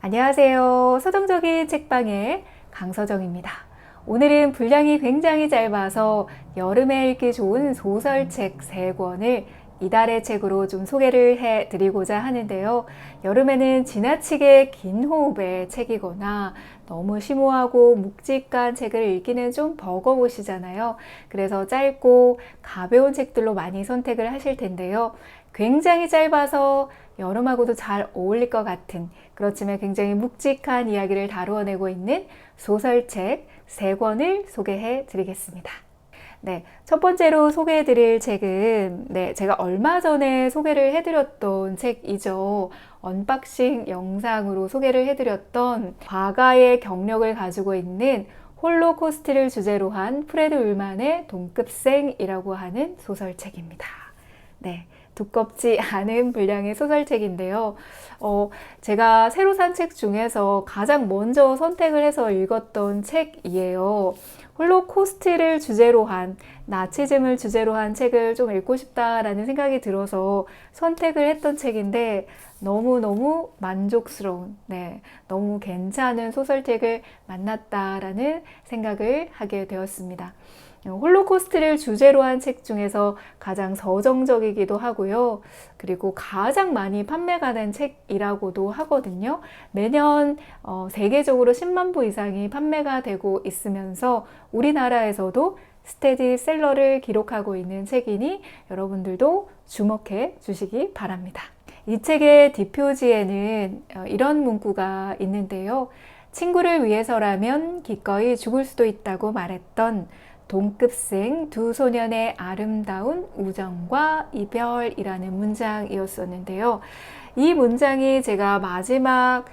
안녕하세요. 서정적인 책방의 강서정입니다. 오늘은 분량이 굉장히 짧아서 여름에 읽기 좋은 소설책 3권을 이달의 책으로 좀 소개를 해드리고자 하는데요. 여름에는 지나치게 긴 호흡의 책이거나 너무 심오하고 묵직한 책을 읽기는 좀 버거우시잖아요. 그래서 짧고 가벼운 책들로 많이 선택을 하실 텐데요. 굉장히 짧아서 여름하고도 잘 어울릴 것 같은, 그렇지만 굉장히 묵직한 이야기를 다루어내고 있는 소설책 3권을 소개해 드리겠습니다. 네, 첫 번째로 소개해 드릴 책은 제가 얼마 전에 소개를 해드렸던 책이죠. 언박싱 영상으로 소개를 해드렸던 과거의 경력을 가지고 있는 홀로코스트를 주제로 한 프레드 울만의 동급생이라고 하는 소설책입니다. 네, 두껍지 않은 분량의 소설책인데요. 제가 새로 산 책 중에서 가장 먼저 선택을 해서 읽었던 책이에요. 홀로코스트를 주제로 한, 나치즘을 주제로 한 책을 좀 읽고 싶다라는 생각이 들어서 선택을 했던 책인데 너무너무 만족스러운, 너무 괜찮은 소설책을 만났다라는 생각을 하게 되었습니다. 홀로코스트를 주제로 한 책 중에서 가장 서정적이기도 하고요. 그리고 가장 많이 판매가 된 책이라고도 하거든요. 매년 세계적으로 10만 부 이상이 판매가 되고 있으면서 우리나라에서도 스테디셀러를 기록하고 있는 책이니 여러분들도 주목해 주시기 바랍니다. 이 책의 뒷표지에는 이런 문구가 있는데요. 친구를 위해서라면 기꺼이 죽을 수도 있다고 말했던 동급생 두 소년의 아름다운 우정과 이별이라는 문장이었었는데요. 이 문장이 제가 마지막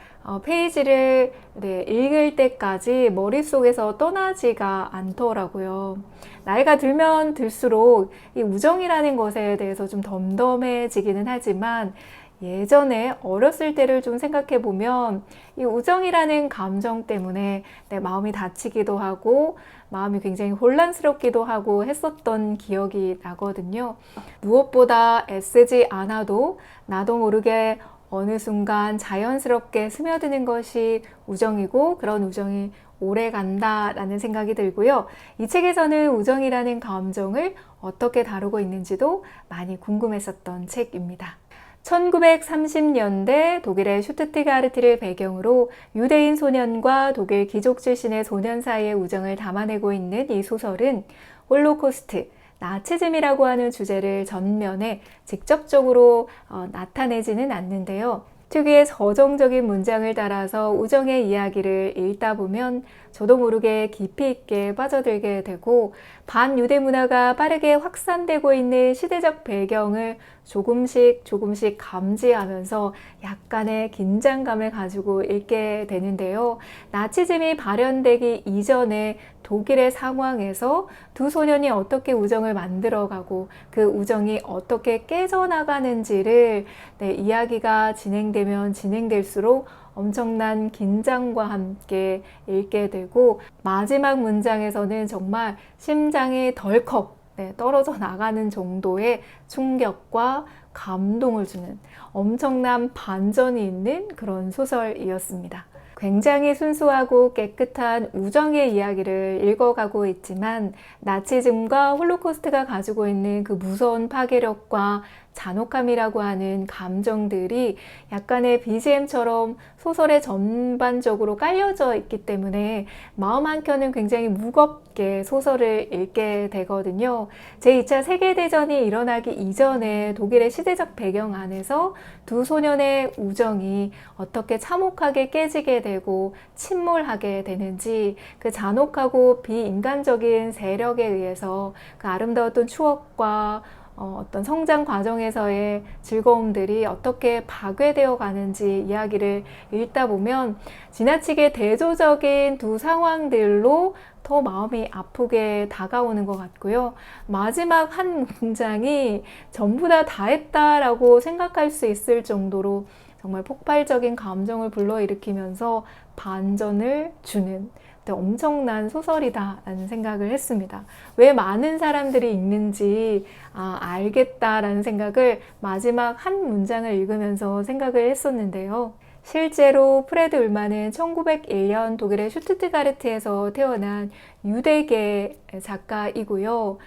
페이지를 읽을 때까지 머릿속에서 떠나지가 않더라고요. 나이가 들면 들수록 이 우정이라는 것에 대해서 좀 덤덤해지기는 하지만 예전에 어렸을 때를 좀 생각해 보면 이 우정이라는 감정 때문에 내 마음이 다치기도 하고 마음이 굉장히 혼란스럽기도 하고 했었던 기억이 나거든요. 무엇보다 애쓰지 않아도 나도 모르게 어느 순간 자연스럽게 스며드는 것이 우정이고 그런 우정이 오래 간다라는 생각이 들고요. 이 책에서는 우정이라는 감정을 어떻게 다루고 있는지도 많이 궁금했었던 책입니다. 1930년대 독일의 슈투트가르트를 배경으로 유대인 소년과 독일 귀족 출신의 소년 사이의 우정을 담아내고 있는 이 소설은 홀로코스트, 나치즘이라고 하는 주제를 전면에 직접적으로 나타내지는 않는데요. 특유의 서정적인 문장을 따라서 우정의 이야기를 읽다 보면 저도 모르게 깊이 있게 빠져들게 되고 반유대 문화가 빠르게 확산되고 있는 시대적 배경을 조금씩 감지하면서 약간의 긴장감을 가지고 읽게 되는데요. 나치즘이 발현되기 이전에 독일의 상황에서 두 소년이 어떻게 우정을 만들어가고 그 우정이 어떻게 깨져나가는지를 이야기가 진행되면 진행될수록 엄청난 긴장과 함께 읽게 되고 마지막 문장에서는 정말 심장이 덜컥 떨어져 나가는 정도의 충격과 감동을 주는 엄청난 반전이 있는 그런 소설이었습니다. 굉장히 순수하고 깨끗한 우정의 이야기를 읽어가고 있지만 나치즘과 홀로코스트가 가지고 있는 그 무서운 파괴력과 잔혹함이라고 하는 감정들이 약간의 BGM처럼 소설에 전반적으로 깔려져 있기 때문에 마음 한켠은 굉장히 무겁게 소설을 읽게 되거든요. 제2차 세계대전이 일어나기 이전에 독일의 시대적 배경 안에서 두 소년의 우정이 어떻게 참혹하게 깨지게 되고 침몰하게 되는지 그 잔혹하고 비인간적인 세력에 의해서 그 아름다웠던 추억과 어떤 성장 과정에서의 즐거움들이 어떻게 파괴되어 가는지 이야기를 읽다 보면 지나치게 대조적인 두 상황들로 더 마음이 아프게 다가오는 것 같고요. 마지막 한 문장이 전부 다 했다라고 생각할 수 있을 정도로 정말 폭발적인 감정을 불러일으키면서 반전을 주는 엄청난 소설이다라는 생각을 했습니다. 왜 많은 사람들이 읽는지 알겠다라는 생각을 마지막 한 문장을 읽으면서 생각을 했었는데요. 실제로 프레드 울만은 1901년 독일의 슈투트가르트에서 태어난 유대계 작가이고요.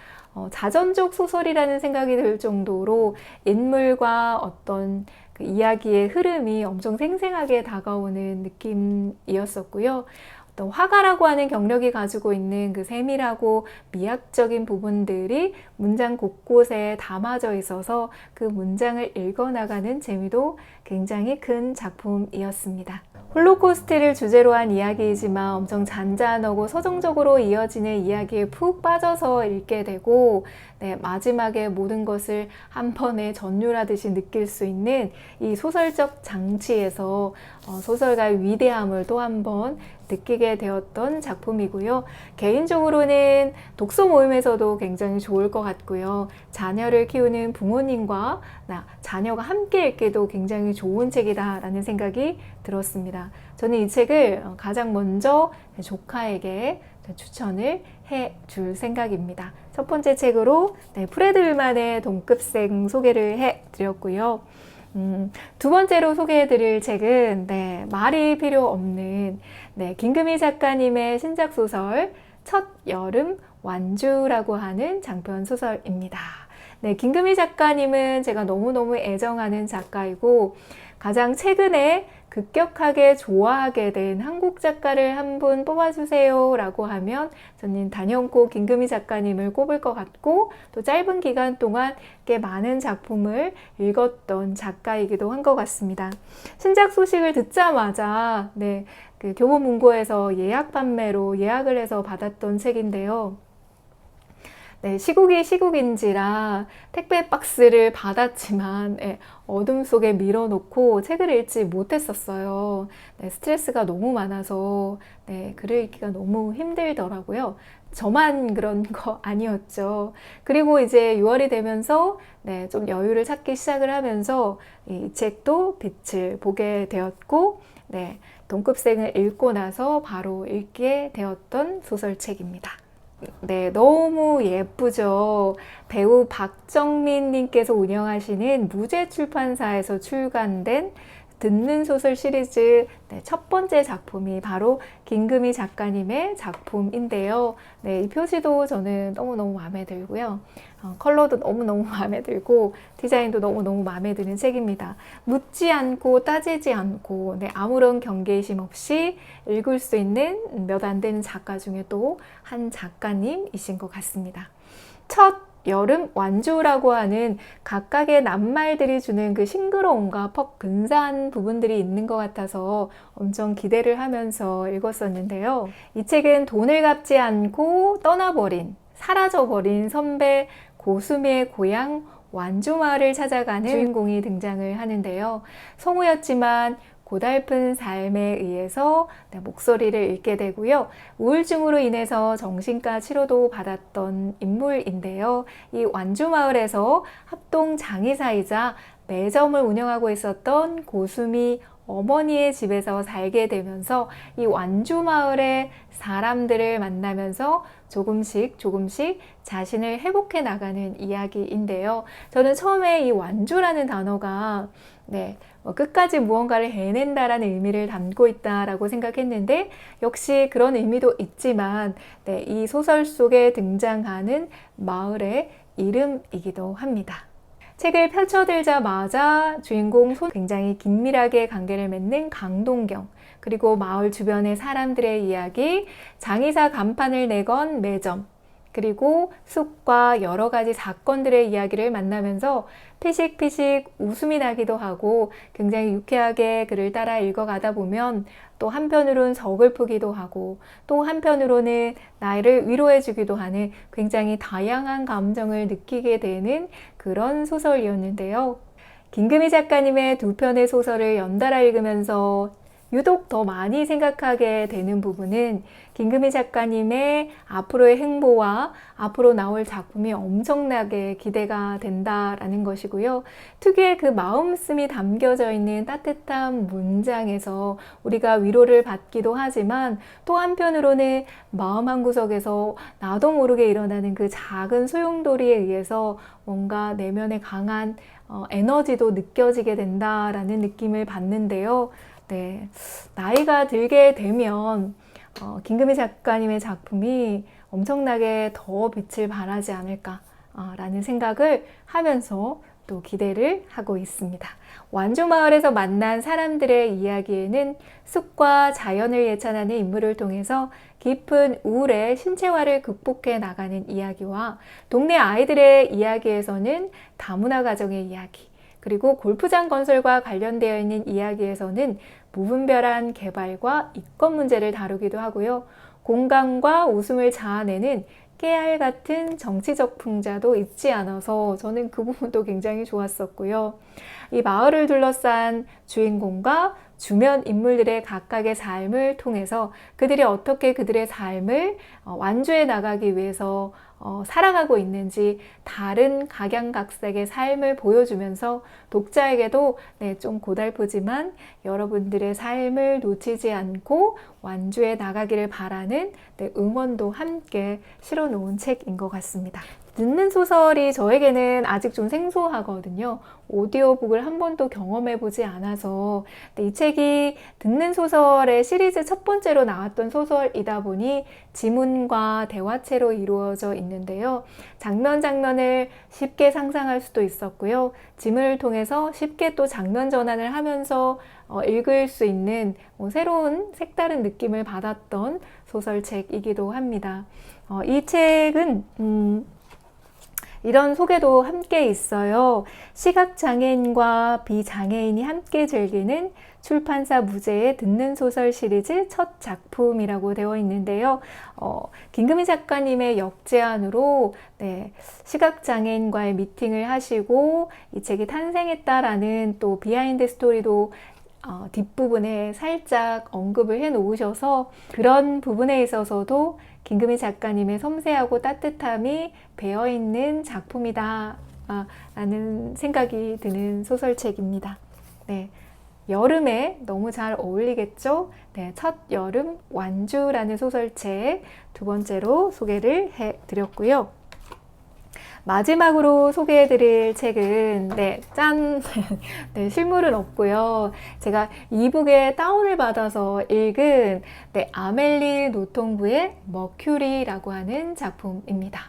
자전적 소설이라는 생각이 들 정도로 인물과 어떤 그 이야기의 흐름이 엄청 생생하게 다가오는 느낌이었었고요. 어떤 화가라고 하는 경력이 가지고 있는 그 세밀하고 미학적인 부분들이 문장 곳곳에 담아져 있어서 그 문장을 읽어나가는 재미도 굉장히 큰 작품이었습니다. 홀로코스트를 주제로 한 이야기이지만 엄청 잔잔하고 서정적으로 이어지는 이야기에 푹 빠져서 읽게 되고, 마지막에 모든 것을 한 번에 전율하듯이 느낄 수 있는 이 소설적 장치에서 소설가의 위대함을 또 한 번 느끼게 되었던 작품이고요. 개인적으로는 독서 모임에서도 굉장히 좋을 것 같고요. 자녀를 키우는 부모님과 자녀가 함께 읽기도 굉장히 좋은 책이다라는 생각이 들었습니다. 저는 이 책을 가장 먼저 조카에게 추천을 해줄 생각입니다. 첫 번째 책으로 프레드 울만의 동급생 소개를 해드렸고요. 두 번째로 소개해드릴 책은 말이 필요 없는 김금희 작가님의 신작 소설 첫 여름 완주라고 하는 장편 소설입니다. 김금희 작가님은 제가 너무너무 애정하는 작가이고, 가장 최근에 급격하게 좋아하게 된 한국 작가를 한 분 뽑아주세요 라고 하면 저는 단연코 김금희 작가님을 꼽을 것 같고, 또 짧은 기간 동안 꽤 많은 작품을 읽었던 작가이기도 한 것 같습니다. 신작 소식을 듣자마자 그 교보문고에서 예약 판매로 예약을 해서 받았던 책인데요. 시국이 시국인지라 택배 박스를 받았지만 어둠 속에 밀어놓고 책을 읽지 못했었어요. 스트레스가 너무 많아서 글을 읽기가 너무 힘들더라고요. 저만 그런 거 아니었죠. 그리고 이제 6월이 되면서 좀 여유를 찾기 시작을 하면서 이 책도 빛을 보게 되었고, 동급생을 읽고 나서 바로 읽게 되었던 소설책입니다. 너무 예쁘죠. 배우 박정민 님께서 운영하시는 무제출판사에서 출간된 듣는 소설 시리즈 첫 번째 작품이 바로 김금희 작가님의 작품인데요. 이 표지도 저는 너무너무 마음에 들고요. 컬러도 너무너무 마음에 들고 디자인도 너무너무 마음에 드는 책입니다. 묻지 않고 따지지 않고 아무런 경계심 없이 읽을 수 있는 몇 안 되는 작가 중에 또 한 작가님이신 것 같습니다. 첫 여름 완주라고 하는 각각의 낱말들이 주는 그 싱그러움과 퍽 근사한 부분들이 있는 것 같아서 엄청 기대를 하면서 읽었었는데요. 이 책은 돈을 갚지 않고 떠나버린, 사라져버린 선배 고수미의 고향 완주마을을 찾아가는 주인공이 등장을 하는데요. 성우였지만 고달픈 삶에 의해서 목소리를 잃게 되고요. 우울증으로 인해서 정신과 치료도 받았던 인물인데요. 이 완주마을에서 합동 장의사이자 매점을 운영하고 있었던 고수미 어머니의 집에서 살게 되면서 이 완주마을의 사람들을 만나면서 조금씩 자신을 회복해 나가는 이야기인데요. 저는 처음에 이 완주라는 단어가 끝까지 무언가를 해낸다라는 의미를 담고 있다라고 생각했는데, 역시 그런 의미도 있지만 이 소설 속에 등장하는 마을의 이름이기도 합니다. 책을 펼쳐들자마자 주인공 굉장히 긴밀하게 관계를 맺는 강동경, 그리고 마을 주변의 사람들의 이야기, 장의사 간판을 내건 매점, 그리고 숲과 여러 가지 사건들의 이야기를 만나면서 피식피식 웃음이 나기도 하고 굉장히 유쾌하게 글을 따라 읽어가다 보면 또 한편으로는 서글프기도 하고 또 한편으로는 나를 위로해주기도 하는 굉장히 다양한 감정을 느끼게 되는 그런 소설이었는데요. 김금희 작가님의 두 편의 소설을 연달아 읽으면서 유독 더 많이 생각하게 되는 부분은 김금희 작가님의 앞으로의 행보와 앞으로 나올 작품이 엄청나게 기대가 된다라는 것이고요. 특유의 그 마음씀이 담겨져 있는 따뜻한 문장에서 우리가 위로를 받기도 하지만 또 한편으로는 마음 한구석에서 나도 모르게 일어나는 그 작은 소용돌이에 의해서 뭔가 내면의 강한 에너지도 느껴지게 된다라는 느낌을 받는데요. 네, 나이가 들게 되면 김금희 작가님의 작품이 엄청나게 더 빛을 발하지 않을까라는 생각을 하면서 또 기대를 하고 있습니다. 완주마을에서 만난 사람들의 이야기에는 숲과 자연을 예찬하는 인물을 통해서 깊은 우울의 신체화를 극복해 나가는 이야기와 동네 아이들의 이야기에서는 다문화 가정의 이야기, 그리고 골프장 건설과 관련되어 있는 이야기에서는 무분별한 개발과 이권 문제를 다루기도 하고요. 공감과 웃음을 자아내는 깨알 같은 정치적 풍자도 잊지 않아서 저는 그 부분도 굉장히 좋았었고요. 이 마을을 둘러싼 주인공과 주변 인물들의 각각의 삶을 통해서 그들이 어떻게 그들의 삶을 완주해 나가기 위해서 살아가고 있는지 다른 각양각색의 삶을 보여주면서 독자에게도 좀 고달프지만 여러분들의 삶을 놓치지 않고 완주해 나가기를 바라는 응원도 함께 실어놓은 책인 것 같습니다. 듣는 소설이 저에게는 아직 좀 생소하거든요. 오디오북을 한 번도 경험해보지 않아서 이 책이 듣는 소설의 시리즈 첫 번째로 나왔던 소설이다 보니 지문과 대화체로 이루어져 있는데요. 장면 장면을 쉽게 상상할 수도 있었고요. 지문을 통해서 쉽게 또 장면 전환을 하면서 읽을 수 있는 새로운 색다른 느낌을 받았던 소설책이기도 합니다. 이 책은 이런 소개도 함께 있어요. 시각장애인과 비장애인이 함께 즐기는 출판사 무제의 듣는 소설 시리즈 첫 작품이라고 되어 있는데요. 김금희 작가님의 역제안으로 시각장애인과의 미팅을 하시고 이 책이 탄생했다라는 또 비하인드 스토리도 뒷부분에 살짝 언급을 해 놓으셔서 그런 부분에 있어서도 김금희 작가님의 섬세하고 따뜻함이 배어있는 작품이다 라는 생각이 드는 소설책입니다. 네, 여름에 너무 잘 어울리겠죠? 네, 첫 여름 완주라는 소설책 두 번째로 소개를 해드렸고요. 마지막으로 소개해드릴 책은 짠! 실물은 없고요. 제가 이북에 다운을 받아서 읽은 아멜리 노통부의 머큐리라고 하는 작품입니다.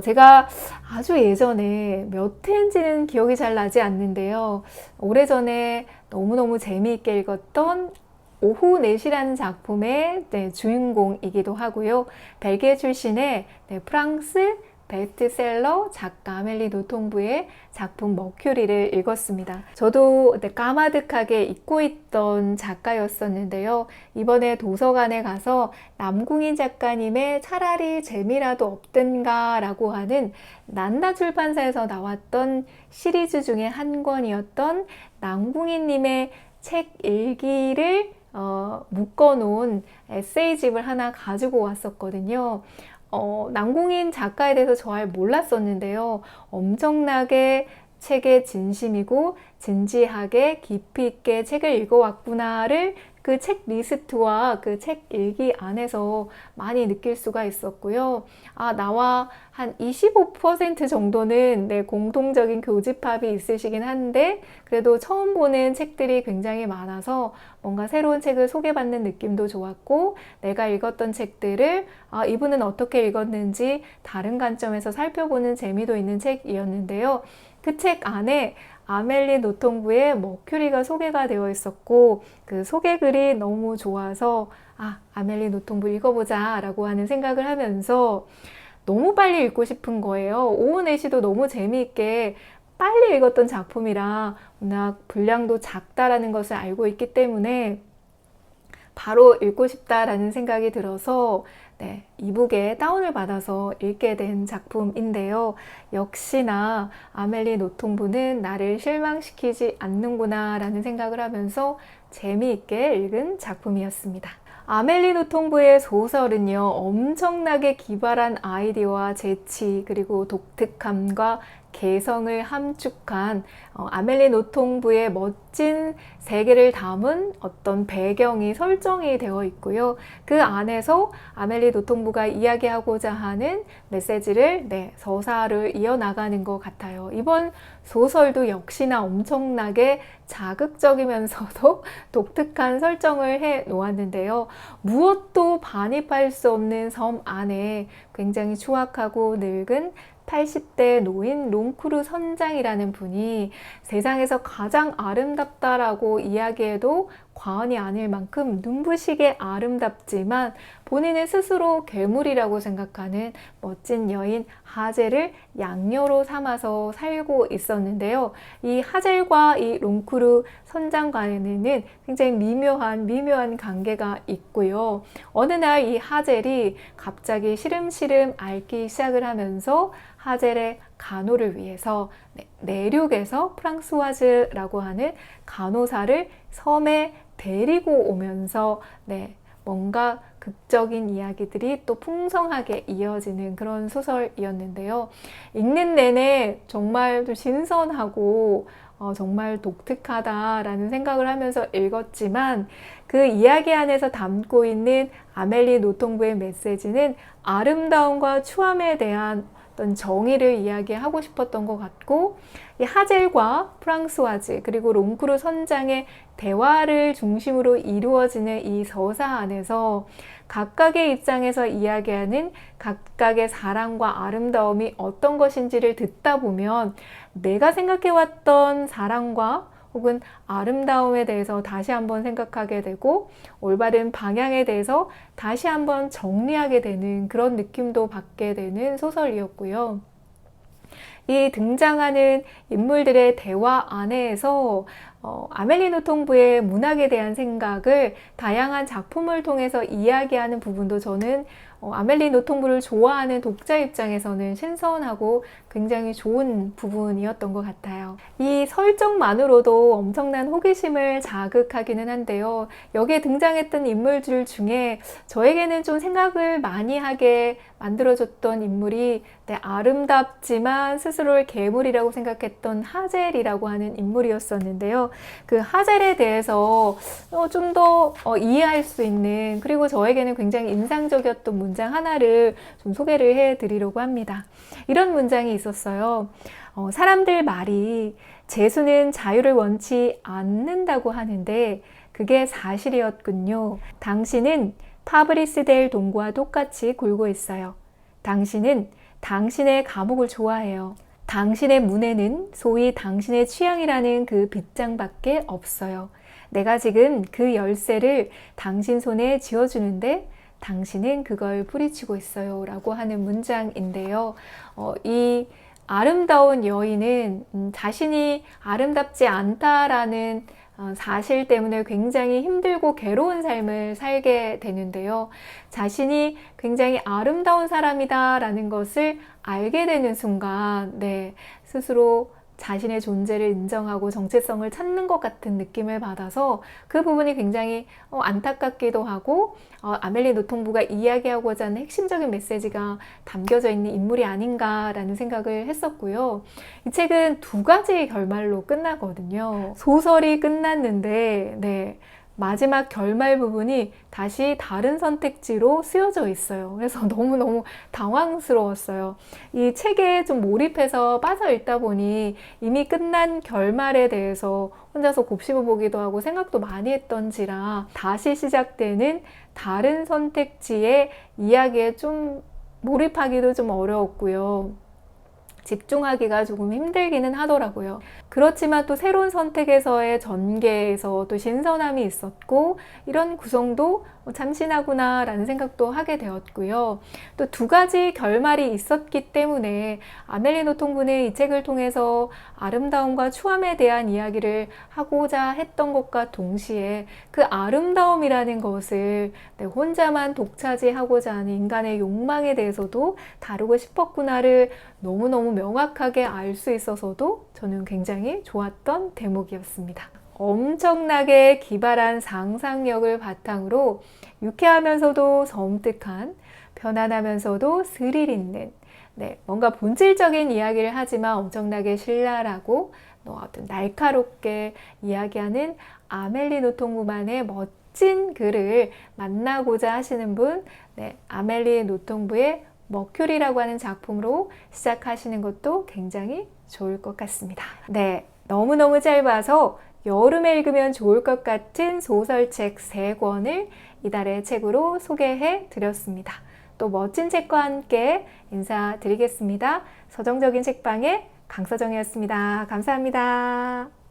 제가 아주 예전에 몇 회인지는 기억이 잘 나지 않는데요. 오래전에 너무너무 재미있게 읽었던 오후 4시라는 작품의 주인공이기도 하고요. 벨기에 출신의 프랑스 베스트셀러 작가 아멜리 노통부의 작품 머큐리를 읽었습니다. 저도 까마득하게 잊고 있던 작가였었는데요. 이번에 도서관에 가서 남궁인 작가님의 차라리 재미라도 없든가 라고 하는 난다 출판사에서 나왔던 시리즈 중에 한 권이었던 남궁인님의 책 일기를 묶어놓은 에세이집을 하나 가지고 왔었거든요. 남궁인 작가에 대해서 잘 몰랐었는데요. 엄청나게 책에 진심이고 진지하게 깊이 있게 책을 읽어왔구나를 그 책 리스트와 그 책 일기 안에서 많이 느낄 수가 있었고요. 나와 한 25% 정도는 공통적인 교집합이 있으시긴 한데 그래도 처음 보는 책들이 굉장히 많아서 뭔가 새로운 책을 소개받는 느낌도 좋았고 내가 읽었던 책들을 이분은 어떻게 읽었는지 다른 관점에서 살펴보는 재미도 있는 책이었는데요. 그 책 안에 아멜리 노통부의 머큐리가 소개가 되어 있었고 그 소개글이 너무 좋아서 아멜리 노통부 읽어보자 라고 하는 생각을 하면서 너무 빨리 읽고 싶은 거예요. 오후 4시도 너무 재미있게 빨리 읽었던 작품이라 워낙 분량도 작다라는 것을 알고 있기 때문에 바로 읽고 싶다라는 생각이 들어서 이북에 다운을 받아서 읽게 된 작품인데요. 역시나 아멜리 노통부는 나를 실망시키지 않는구나 라는 생각을 하면서 재미있게 읽은 작품이었습니다. 아멜리 노통부의 소설은요, 엄청나게 기발한 아이디어와 재치 그리고 독특함과 개성을 함축한 아멜리 노통부의 멋진 세계를 담은 어떤 배경이 설정이 되어 있고요. 그 안에서 아멜리 노통부가 이야기하고자 하는 메시지를 서사를 이어나가는 것 같아요. 이번 소설도 역시나 엄청나게 자극적이면서도 독특한 설정을 해 놓았는데요. 무엇도 반입할 수 없는 섬 안에 굉장히 추악하고 늙은 80대 노인 롱크루 선장이라는 분이 세상에서 가장 아름답다라고 이야기해도 과언이 아닐 만큼 눈부시게 아름답지만 본인은 스스로 괴물이라고 생각하는 멋진 여인 하젤을 양녀로 삼아서 살고 있었는데요. 이 하젤과 이 롱크루 선장 간에는 굉장히 미묘한 관계가 있고요. 어느 날 이 하젤이 갑자기 시름시름 앓기 시작을 하면서 하젤의 간호를 위해서 내륙에서 프랑스와즈라고 하는 간호사를 섬에 데리고 오면서 뭔가 극적인 이야기들이 또 풍성하게 이어지는 그런 소설이었는데요. 읽는 내내 정말 좀 신선하고 정말 독특하다라는 생각을 하면서 읽었지만 그 이야기 안에서 담고 있는 아멜리 노통부의 메시지는 아름다움과 추함에 대한 어떤 정의를 이야기하고 싶었던 것 같고, 이 하젤과 프랑스와즈 그리고 롱크루 선장의 대화를 중심으로 이루어지는 이 서사 안에서 각각의 입장에서 이야기하는 각각의 사랑과 아름다움이 어떤 것인지를 듣다 보면 내가 생각해왔던 사랑과 혹은 아름다움에 대해서 다시 한번 생각하게 되고 올바른 방향에 대해서 다시 한번 정리하게 되는 그런 느낌도 받게 되는 소설이었고요. 이 등장하는 인물들의 대화 안에서 아멜리 노통부의 문학에 대한 생각을 다양한 작품을 통해서 이야기하는 부분도 저는 아멜리 노통부를 좋아하는 독자 입장에서는 신선하고 굉장히 좋은 부분이었던 것 같아요. 이 설정만으로도 엄청난 호기심을 자극하기는 한데요. 여기에 등장했던 인물들 중에 저에게는 좀 생각을 많이 하게 만들어줬던 인물이 아름답지만 스스로를 괴물이라고 생각했던 하젤이라고 하는 인물이었었는데요. 그 하젤에 대해서 좀 더 이해할 수 있는, 그리고 저에게는 굉장히 인상적이었던 문장 하나를 좀 소개를 해드리려고 합니다. 이런 문장이 있었어요. 사람들 말이 재수는 자유를 원치 않는다고 하는데 그게 사실이었군요. 당신은 파브리스 델 동과 똑같이 굴고 있어요. 당신은 당신의 감옥을 좋아해요. 당신의 문에는 소위 당신의 취향이라는 그 빗장밖에 없어요. 내가 지금 그 열쇠를 당신 손에 쥐어주는데 당신은 그걸 뿌리치고 있어요. 라고 하는 문장인데요. 이 아름다운 여인은 자신이 아름답지 않다라는 사실 때문에 굉장히 힘들고 괴로운 삶을 살게 되는데요. 자신이 굉장히 아름다운 사람이다라는 것을 알게 되는 순간, 스스로 자신의 존재를 인정하고 정체성을 찾는 것 같은 느낌을 받아서 그 부분이 굉장히 안타깝기도 하고 아멜리 노통부가 이야기하고자 하는 핵심적인 메시지가 담겨져 있는 인물이 아닌가라는 생각을 했었고요. 이 책은 두 가지 결말로 끝나거든요. 소설이 끝났는데 마지막 결말 부분이 다시 다른 선택지로 쓰여져 있어요. 그래서 너무너무 당황스러웠어요. 이 책에 좀 몰입해서 빠져 있다 보니 이미 끝난 결말에 대해서 혼자서 곱씹어 보기도 하고 생각도 많이 했던지라 다시 시작되는 다른 선택지의 이야기에 좀 몰입하기도 좀 어려웠고요. 집중하기가 조금 힘들기는 하더라고요. 그렇지만 또 새로운 선택에서의 전개에서 또 신선함이 있었고 이런 구성도 참신하구나 라는 생각도 하게 되었고요. 또 두 가지 결말이 있었기 때문에 아멜리 노통부는 이 책을 통해서 아름다움과 추함에 대한 이야기를 하고자 했던 것과 동시에 그 아름다움이라는 것을 혼자만 독차지하고자 하는 인간의 욕망에 대해서도 다루고 싶었구나를 너무너무 명확하게 알 수 있어서도 저는 굉장히 좋았던 대목이었습니다. 엄청나게 기발한 상상력을 바탕으로 유쾌하면서도 섬뜩한, 편안하면서도 스릴 있는 네, 뭔가 본질적인 이야기를 하지만 엄청나게 신랄하고 또 어떤 날카롭게 이야기하는 아멜리 노통부만의 멋진 글을 만나고자 하시는 분, 네, 아멜리 노통부의 머큐리라고 하는 작품으로 시작하시는 것도 굉장히 좋을 것 같습니다. 네, 너무너무 짧아서 여름에 읽으면 좋을 것 같은 소설책 3권을 이달의 책으로 소개해 드렸습니다. 또 멋진 책과 함께 인사드리겠습니다. 서정적인 책방의 강서정이었습니다. 감사합니다.